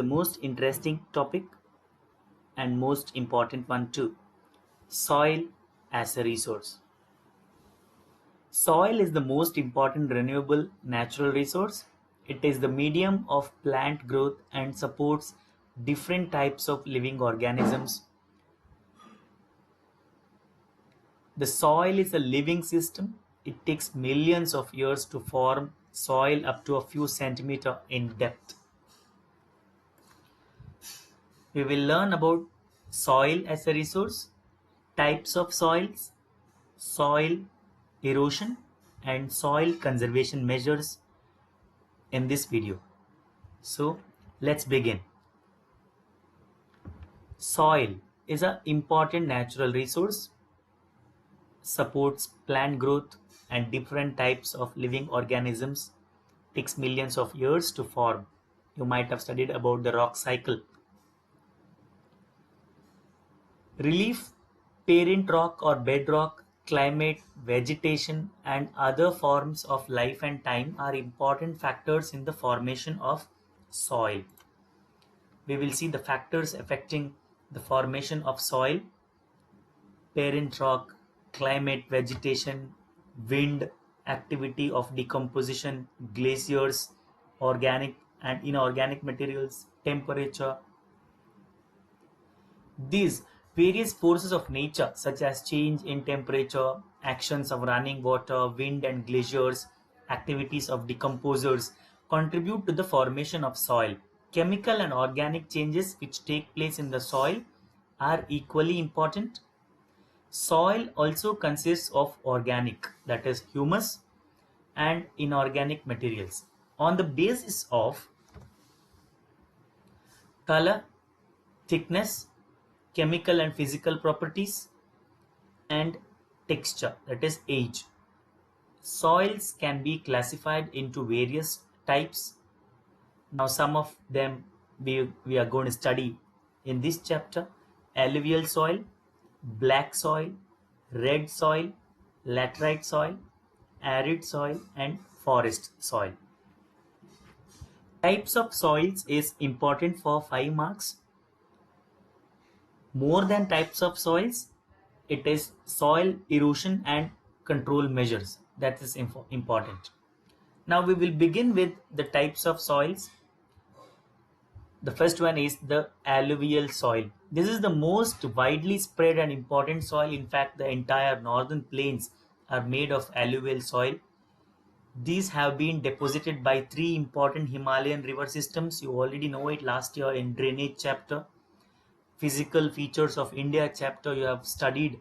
most interesting topic and most important one too. Soil as a resource. Soil is the most important renewable natural resource. It is the medium of plant growth and supports different types of living organisms. The soil is a living system. It takes millions of years to form soil up to a few centimeters in depth. We will learn about soil as a resource, types of soils, soil erosion, and soil conservation measures in this video. So let's begin. Soil is an important natural resource, supports plant growth and different types of living organisms, takes millions of years to form. You might have studied about the rock cycle. Relief, parent rock or bedrock, climate, vegetation, and other forms of life and time are important factors in the formation of soil. We will see the factors affecting the formation of soil: parent rock, climate, vegetation, wind, activity of decomposition, glaciers, organic and inorganic materials, temperature. These various forces of nature, such as change in temperature, actions of running water, wind and glaciers, activities of decomposers, contribute to the formation of soil. Chemical and organic changes which take place in the soil are equally important. Soil also consists of organic, that is humus, and inorganic materials. On the basis of color, thickness, chemical and physical properties, and texture, that is age, soils can be classified into various types. Now some of them we are going to study in this chapter: alluvial soil, black soil, red soil, laterite soil, arid soil, and forest soil. Types of soils is important for 5 marks. More than types of soils, it is soil erosion and control measures that is important. Now we will begin with the types of soils. The first one is the alluvial soil. This is the most widely spread and important soil. In fact, the entire northern plains are made of alluvial soil. These have been deposited by 3 important Himalayan river systems. You already know it last year in drainage chapter. Physical features of India chapter, you have studied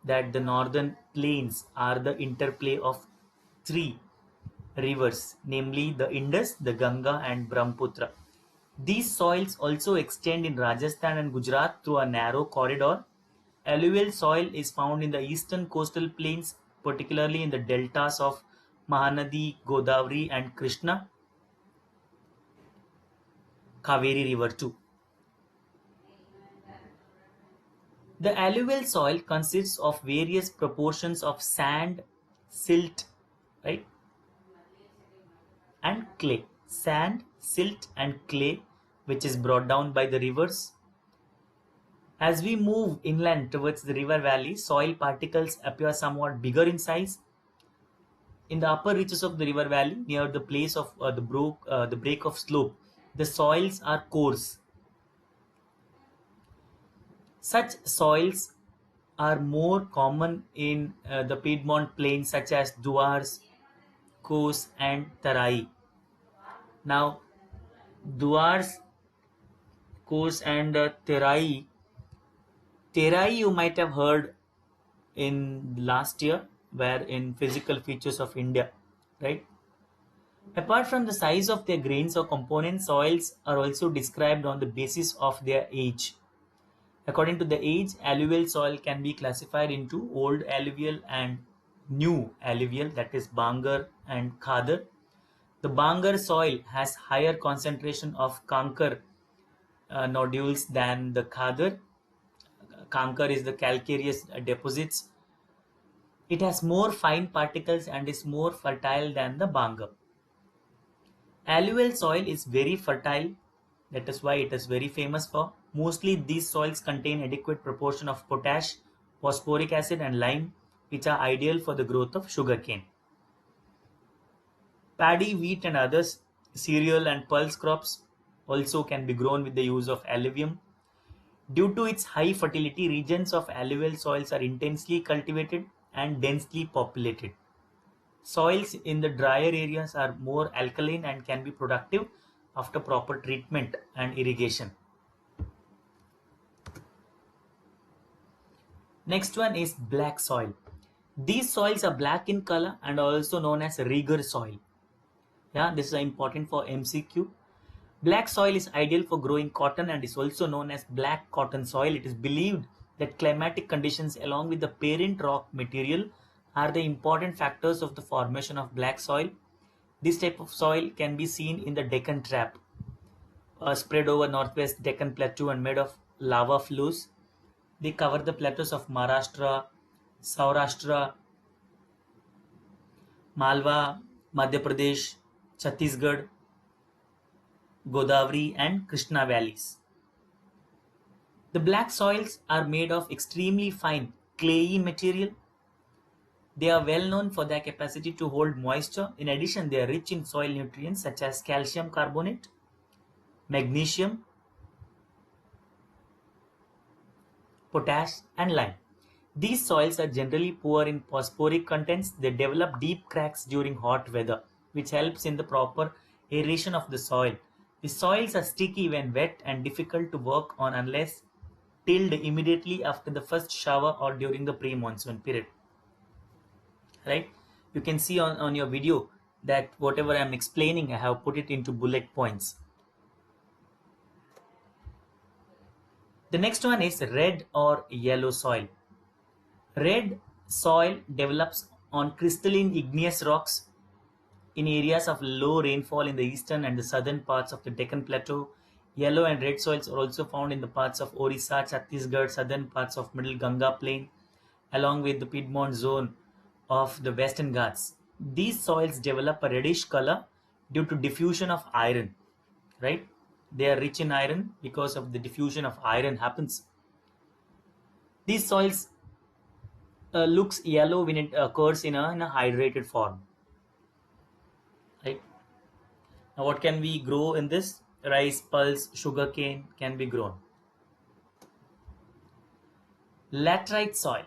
that the northern plains are the interplay of 3 rivers, namely the Indus, the Ganga, and Brahmaputra. These soils also extend in Rajasthan and Gujarat through a narrow corridor. Alluvial soil is found in the eastern coastal plains, particularly in the deltas of Mahanadi, Godavari, and Krishna, Kaveri river too. The alluvial soil consists of various proportions of sand, silt, right, and clay. Sand, silt, and clay, which is brought down by the rivers. As we move inland towards the river valley, soil particles appear somewhat bigger in size. In the upper reaches of the river valley, near the place of the break of slope, the soils are coarse. Such soils are more common in the Piedmont plains, such as Duars, Kos, and Tarai. Now, Duars, Kos, and Terai. Terai you might have heard in last year, where in physical features of India, right? Apart from the size of their grains or components, soils are also described on the basis of their age. According to the age, alluvial soil can be classified into old alluvial and new alluvial, that is Bangar and Khadar. The Bangar soil has higher concentration of Kankar nodules than the Khadar. Kankar is the calcareous deposits. It has more fine particles and is more fertile than the Bangar. Alluvial soil is very fertile That is why it is very famous for. Mostly these soils contain adequate proportion of potash, phosphoric acid and lime, which are ideal for the growth of sugarcane. Paddy, wheat and others cereal and pulse crops also can be grown with the use of alluvium. Due to its high fertility, regions of alluvial soils are intensely cultivated and densely populated. Soils in the drier areas are more alkaline and can be productive after proper treatment and irrigation. Next one is black soil. These soils are black in color and are also known as Reger soil. Yeah, this is important for MCQ. Black soil is ideal for growing cotton and is also known as black cotton soil. It is believed that climatic conditions along with the parent rock material are the important factors of the formation of black soil. This type of soil can be seen in the Deccan Trap, spread over northwest Deccan Plateau and made of lava flows. They cover the plateaus of Maharashtra, Saurashtra, Malwa, Madhya Pradesh, Chhattisgarh, Godavari and Krishna valleys. The black soils are made of extremely fine clayey material. They are well known for their capacity to hold moisture. In addition, they are rich in soil nutrients such as calcium carbonate, magnesium, potash and lime. These soils are generally poor in phosphoric contents. They develop deep cracks during hot weather, which helps in the proper aeration of the soil. The soils are sticky when wet and difficult to work on unless tilled immediately after the first shower or during the pre-monsoon period. Right? You can see on your video that whatever I am explaining, I have put it into bullet points. The next one is red or yellow soil. Red soil develops on crystalline igneous rocks in areas of low rainfall in the eastern and the southern parts of the Deccan Plateau. Yellow and red soils are also found in the parts of Orissa, Chhattisgarh, southern parts of Middle Ganga Plain, along with the Piedmont zone of the Western Ghats. These soils develop a reddish color due to diffusion of iron, right? They are rich in iron because of the diffusion of iron happens. These soils looks yellow when it occurs in a hydrated form, right? Now what can we grow in this? Rice, pulse, sugarcane can be grown. Laterite soil.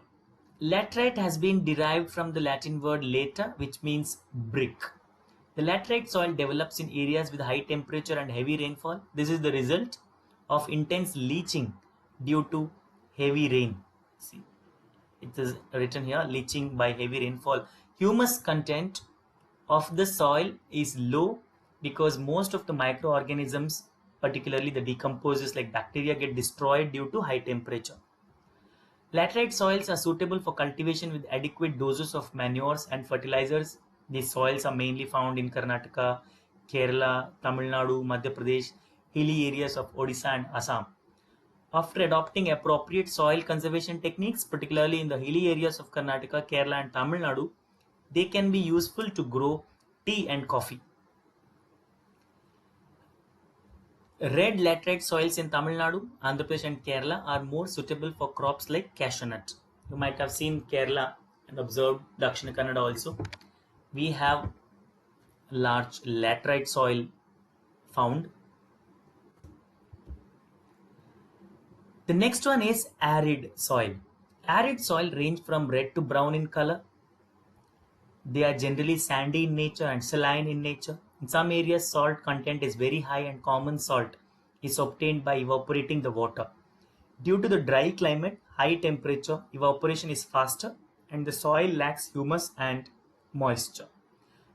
Laterite has been derived from the Latin word lata, which means brick. The laterite soil develops in areas with high temperature and heavy rainfall. This is the result of intense leaching due to heavy rain. See, it is written here, leaching by heavy rainfall. Humus content of the soil is low because most of the microorganisms, particularly the decomposers like bacteria, get destroyed due to high temperature. Laterite soils are suitable for cultivation with adequate doses of manures and fertilizers. These soils are mainly found in Karnataka, Kerala, Tamil Nadu, Madhya Pradesh, hilly areas of Odisha and Assam. After adopting appropriate soil conservation techniques, particularly in the hilly areas of Karnataka, Kerala and Tamil Nadu, they can be useful to grow tea and coffee. Red laterite soils in Tamil Nadu, Andhra Pradesh and Kerala are more suitable for crops like cashew nut. You might have seen Kerala and observed Dakshina Kannada also. We have large laterite soil found. The next one is arid soil. Arid soil range from red to brown in color. They are generally sandy in nature and saline in nature. In some areas, salt content is very high and common salt is obtained by evaporating the water. Due to the dry climate, high temperature, evaporation is faster and the soil lacks humus and moisture.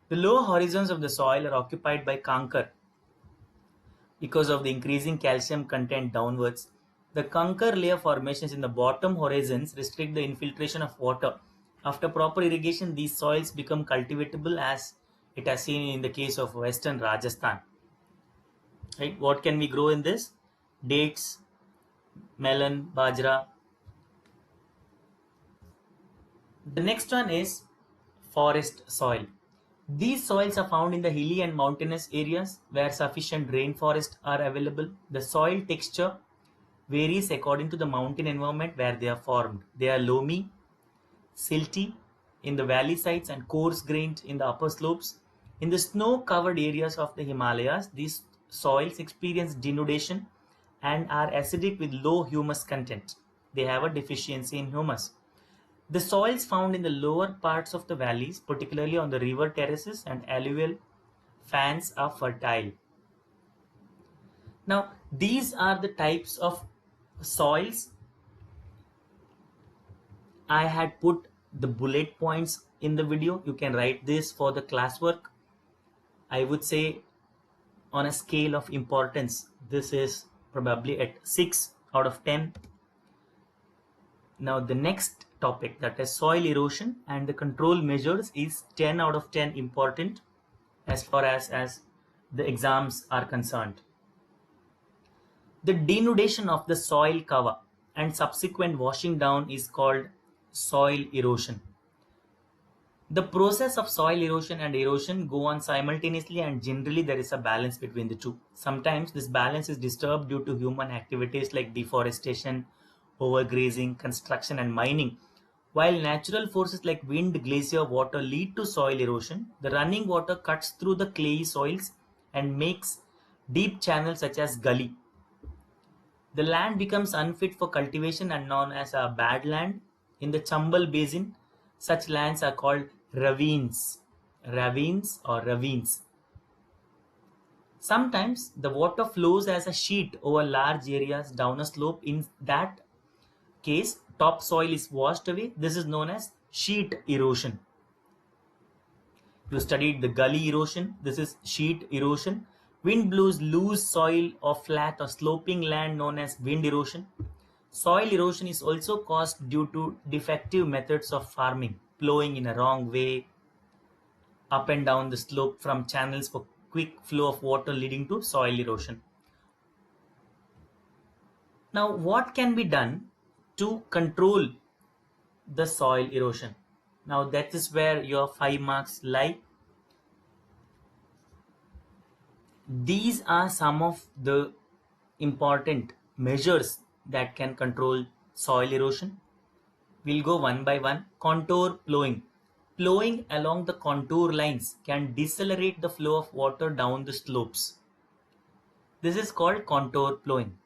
The lower horizons of the soil are occupied by kankar because of the increasing calcium content downwards. The kankar layer formations in the bottom horizons restrict the infiltration of water. After proper irrigation, these soils become cultivatable as it has seen in the case of western Rajasthan. Right? What can we grow in this? Dates, melon, bajra. The next one is forest soil. These soils are found in the hilly and mountainous areas where sufficient rainforests are available. The soil texture varies according to the mountain environment where they are formed. They are loamy, silty in the valley sides and coarse-grained in the upper slopes. In the snow-covered areas of the Himalayas, these soils experience denudation and are acidic with low humus content. They have a deficiency in humus. The soils found in the lower parts of the valleys, particularly on the river terraces and alluvial fans, are fertile. Now, these are the types of soils. I had put the bullet points in the video. You can write this for the classwork. I would say on a scale of importance, this is probably at 6 out of 10. Now the next topic, that is soil erosion and the control measures, is 10 out of 10 important as far as the exams are concerned. The denudation of the soil cover and subsequent washing down is called soil erosion. The process of soil erosion and erosion go on simultaneously, and generally there is a balance between the two. Sometimes this balance is disturbed due to human activities like deforestation, overgrazing, construction and mining. While natural forces like wind, glacier, water lead to soil erosion, the running water cuts through the clayey soils and makes deep channels such as gully. The land becomes unfit for cultivation and known as a bad land. In the Chambal Basin, such lands are called ravines. Ravines or ravines. Sometimes the water flows as a sheet over large areas down a slope. In that case, topsoil is washed away. This is known as sheet erosion. You studied the gully erosion. This is sheet erosion. Wind blows loose soil or flat or sloping land known as wind erosion. Soil erosion is also caused due to defective methods of farming, plowing in a wrong way, up and down the slope from channels for quick flow of water leading to soil erosion. Now, what can be done to control the soil erosion? Now, that is where your 5 marks lie. These are some of the important measures that can control soil erosion. We'll go one by one. Contour plowing. Plowing along the contour lines can decelerate the flow of water down the slopes. This is called contour plowing.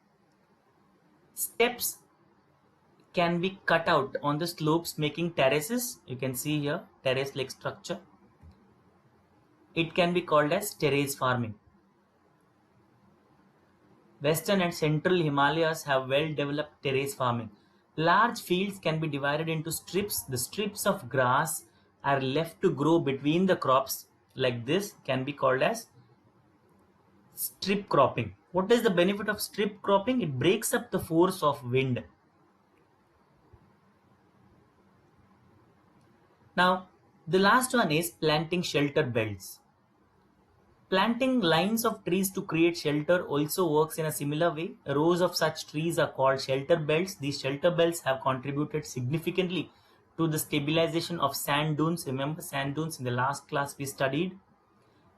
Steps can be cut out on the slopes, making terraces. You can see here terrace-like structure. It can be called as terrace farming. Western and central Himalayas have well-developed terrace farming. Large fields can be divided into strips. The strips of grass are left to grow between the crops, like this, can be called as strip cropping. What is the benefit of strip cropping? It breaks up the force of wind. Now, the last one is planting shelter belts. Planting lines of trees to create shelter also works in a similar way. Rows of such trees are called shelter belts. These shelter belts have contributed significantly to the stabilization of sand dunes. Remember sand dunes in the last class we studied?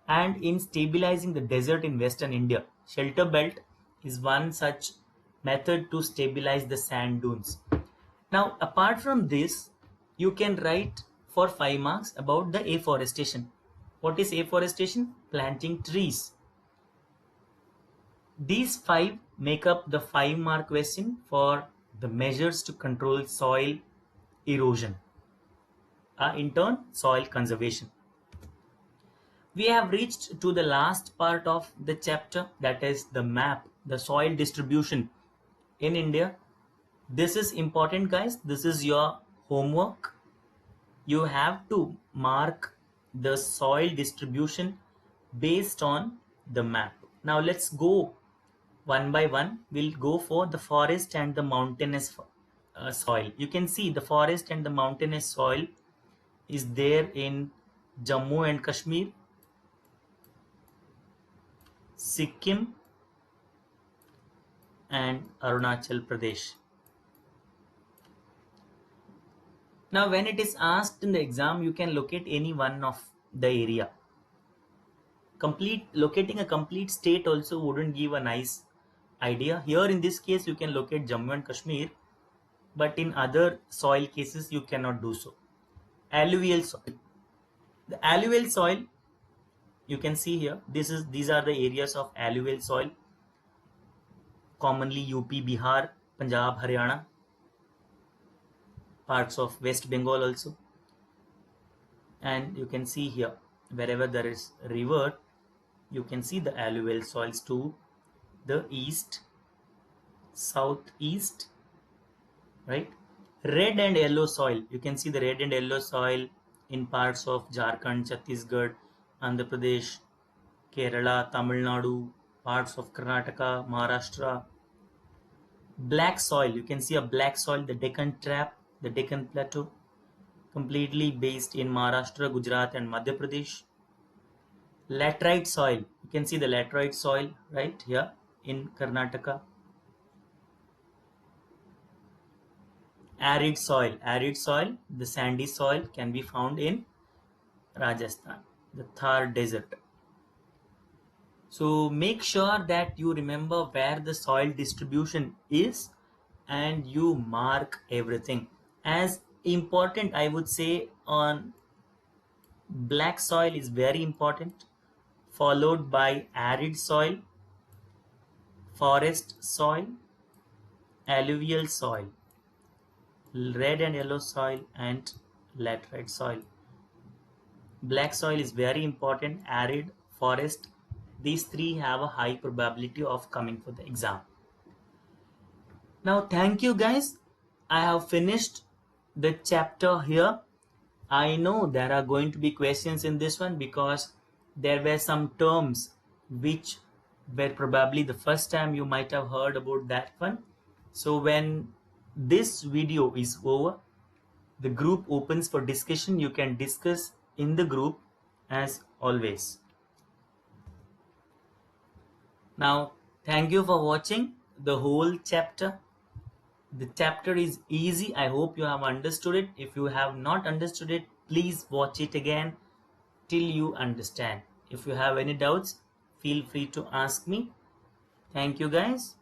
And in stabilizing the desert in Western India. Shelter belt is one such method to stabilize the sand dunes. Now, apart from this, you can write for 5 marks about the afforestation. What is afforestation? Planting trees. These 5 make up the 5-mark question for the measures to control soil erosion. In turn, soil conservation. We have reached to the last part of the chapter, that is the map, the soil distribution in India. This is important, guys. This is your homework. You have to mark the soil distribution based on the map. Now let's go one by one. We'll go for the forest and the mountainous soil. You can see the forest and the mountainous soil is there in Jammu and Kashmir, Sikkim and Arunachal Pradesh. Now when it is asked in the exam, you can locate any one of the area. locating a complete state also wouldn't give a nice idea. Here in this case you can locate Jammu and Kashmir, but in other soil cases you cannot do so. Alluvial soil. The alluvial soil, you can see here, these are the areas of alluvial soil, commonly UP, Bihar, Punjab, Haryana, parts of West Bengal also. And you can see here, wherever there is river, you can see the alluvial soils to the east, southeast, right? Red and yellow soil, you can see the red and yellow soil in parts of Jharkhand, Chhattisgarh, Andhra Pradesh, Kerala, Tamil Nadu, parts of Karnataka, Maharashtra. Black soil, you can see a black soil, the Deccan Trap, the Deccan Plateau, completely based in Maharashtra, Gujarat and Madhya Pradesh. Laterite soil, you can see the laterite soil right here in Karnataka. Arid soil, the sandy soil can be found in Rajasthan, the Thar desert. So make sure that you remember where the soil distribution is and you mark everything. As important, I would say, on black soil is very important, followed by arid soil, forest soil, alluvial soil, red and yellow soil, and laterite soil. Black soil is very important, arid, forest. These three have a high probability of coming for the exam. Now, thank you guys. I have finished the chapter here. I know there are going to be questions in this one because there were some terms which were probably the first time you might have heard about that one. So when this video is over, the group opens for discussion. You can discuss in the group as always. Now, thank you for watching the whole chapter. The chapter is easy. I hope you have understood it. If you have not understood it, please watch it again till you understand. If you have any doubts, feel free to ask me. Thank you guys.